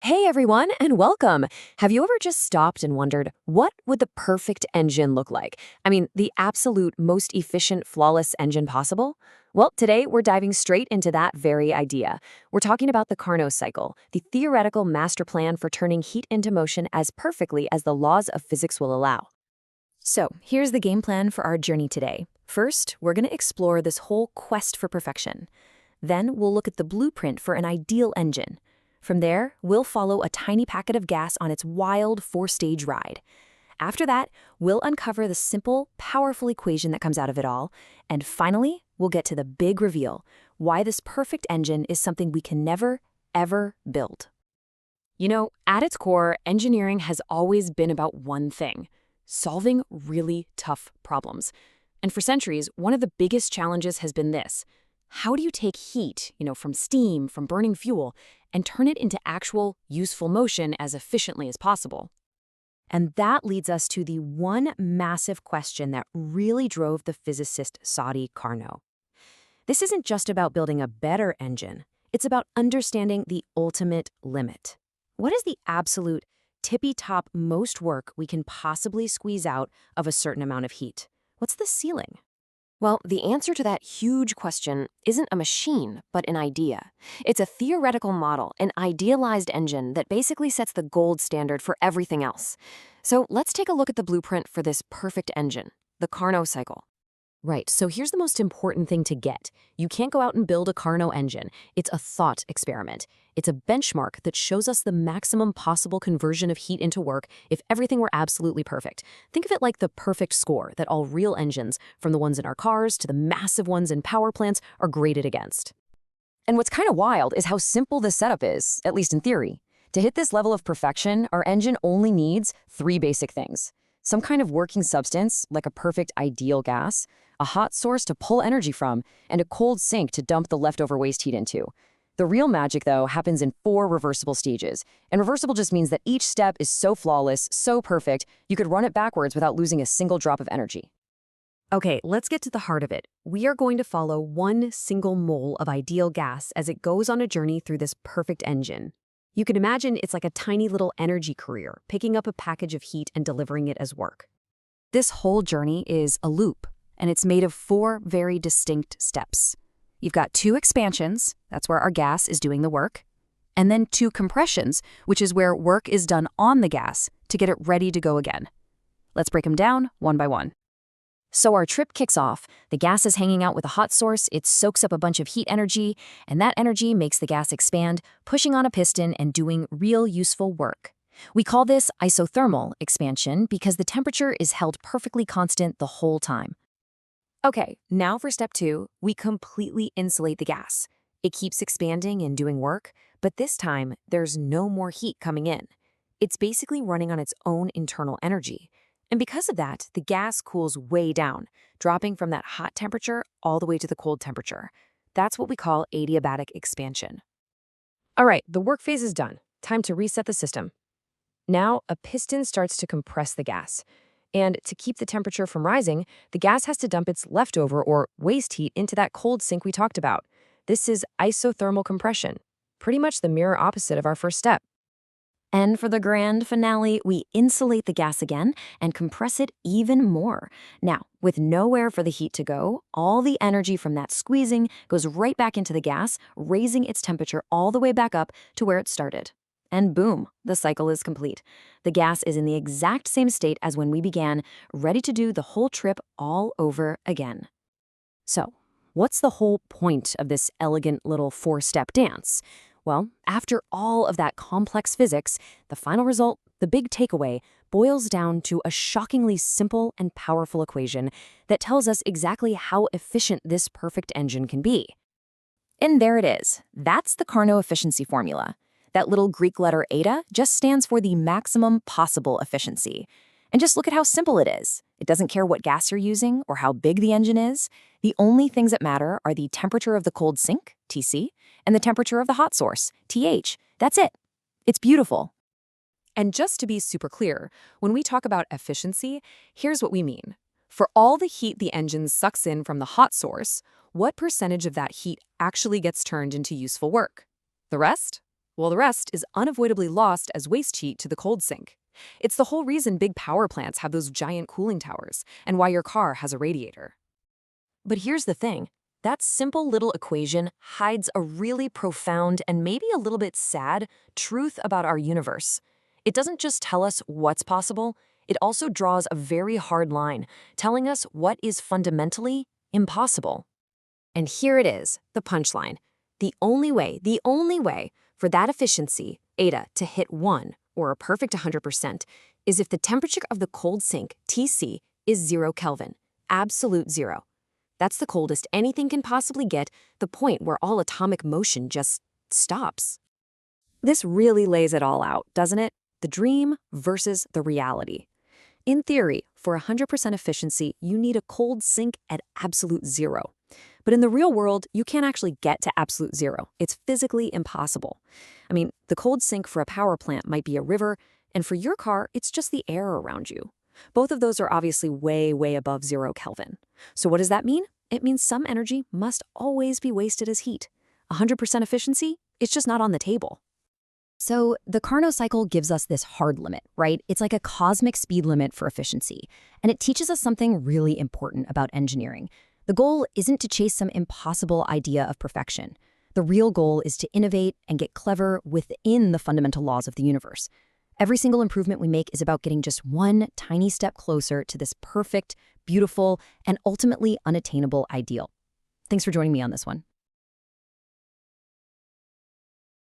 Hey everyone, and welcome. Have you ever just stopped and wondered, what would the perfect engine look like? I mean, the absolute most efficient, flawless engine possible? Well, today we're diving straight into that very idea. We're talking about the Carnot Cycle, the theoretical master plan for turning heat into motion as perfectly as the laws of physics will allow. So, here's the game plan for our journey today. First, we're going to explore this whole quest for perfection. Then, we'll look at the blueprint for an ideal engine. From there, we'll follow a tiny packet of gas on its wild four-stage ride. After that, we'll uncover the simple, powerful equation that comes out of it all. And finally, we'll get to the big reveal, why this perfect engine is something we can never, ever build. You know, at its core, engineering has always been about one thing: solving really tough problems. And for centuries, one of the biggest challenges has been this: how do you take heat, from steam, from burning fuel, and turn it into actual, useful motion as efficiently as possible? And that leads us to the one massive question that really drove the physicist Sadi Carnot. This isn't just about building a better engine. It's about understanding the ultimate limit. What is the absolute, tippy-top most work we can possibly squeeze out of a certain amount of heat? What's the ceiling? Well, the answer to that huge question isn't a machine, but an idea. It's a theoretical model, an idealized engine that basically sets the gold standard for everything else. So let's take a look at the blueprint for this perfect engine, the Carnot cycle. Right, so here's the most important thing to get. You can't go out and build a Carnot engine. It's a thought experiment. It's a benchmark that shows us the maximum possible conversion of heat into work if everything were absolutely perfect. Think of it like the perfect score that all real engines, from the ones in our cars to the massive ones in power plants, are graded against. And what's kind of wild is how simple this setup is, at least in theory. To hit this level of perfection, our engine only needs three basic things: some kind of working substance, like a perfect ideal gas, a hot source to pull energy from, and a cold sink to dump the leftover waste heat into. The real magic, though, happens in 4 reversible stages. And reversible just means that each step is so flawless, so perfect, you could run it backwards without losing a single drop of energy. Okay, let's get to the heart of it. We are going to follow one single mole of ideal gas as it goes on a journey through this perfect engine. You can imagine it's like a tiny little energy courier, picking up a package of heat and delivering it as work. This whole journey is a loop, and it's made of 4 very distinct steps. You've got 2 expansions, that's where our gas is doing the work, and then 2 compressions, which is where work is done on the gas to get it ready to go again. Let's break them down one by one. So our trip kicks off. The gas is hanging out with a hot source, it soaks up a bunch of heat energy, and that energy makes the gas expand, pushing on a piston and doing real useful work. We call this isothermal expansion because the temperature is held perfectly constant the whole time. Okay, now for step 2, we completely insulate the gas. It keeps expanding and doing work, but this time there's no more heat coming in. It's basically running on its own internal energy. And because of that, the gas cools way down, dropping from that hot temperature all the way to the cold temperature. That's what we call adiabatic expansion. All right, the work phase is done. Time to reset the system. Now, a piston starts to compress the gas. And to keep the temperature from rising, the gas has to dump its leftover or waste heat into that cold sink we talked about. This is isothermal compression, pretty much the mirror opposite of our first step. And for the grand finale, we insulate the gas again and compress it even more. Now, with nowhere for the heat to go, all the energy from that squeezing goes right back into the gas, raising its temperature all the way back up to where it started. And boom, the cycle is complete. The gas is in the exact same state as when we began, ready to do the whole trip all over again. So, what's the whole point of this elegant little 4-step dance? Well, after all of that complex physics, the final result, the big takeaway, boils down to a shockingly simple and powerful equation that tells us exactly how efficient this perfect engine can be. And there it is. That's the Carnot efficiency formula. That little Greek letter eta just stands for the maximum possible efficiency. And just look at how simple it is. It doesn't care what gas you're using or how big the engine is. The only things that matter are the temperature of the cold sink, TC, and the temperature of the hot source, TH. That's it. It's beautiful. And just to be super clear, when we talk about efficiency, here's what we mean. For all the heat the engine sucks in from the hot source, what percentage of that heat actually gets turned into useful work? The rest? while the rest is unavoidably lost as waste heat to the cold sink. It's the whole reason big power plants have those giant cooling towers, and why your car has a radiator. But here's the thing. That simple little equation hides a really profound and maybe a little bit sad truth about our universe. It doesn't just tell us what's possible, it also draws a very hard line, telling us what is fundamentally impossible. And here it is, the punchline. The only way for that efficiency, eta, to hit 1, or a perfect 100%, is if the temperature of the cold sink, Tc, is 0 Kelvin, absolute zero. That's the coldest anything can possibly get, the point where all atomic motion just stops. This really lays it all out, doesn't it? The dream versus the reality. In theory, for 100% efficiency, you need a cold sink at absolute zero. But in the real world, you can't actually get to absolute zero. It's physically impossible. I mean, the cold sink for a power plant might be a river, and for your car, it's just the air around you. Both of those are obviously way, way above 0 Kelvin. So what does that mean? It means some energy must always be wasted as heat. 100% efficiency? It's just not on the table. So the Carnot cycle gives us this hard limit, right? It's like a cosmic speed limit for efficiency. And it teaches us something really important about engineering. The goal isn't to chase some impossible idea of perfection. The real goal is to innovate and get clever within the fundamental laws of the universe. Every single improvement we make is about getting just one tiny step closer to this perfect, beautiful, and ultimately unattainable ideal. Thanks for joining me on this one.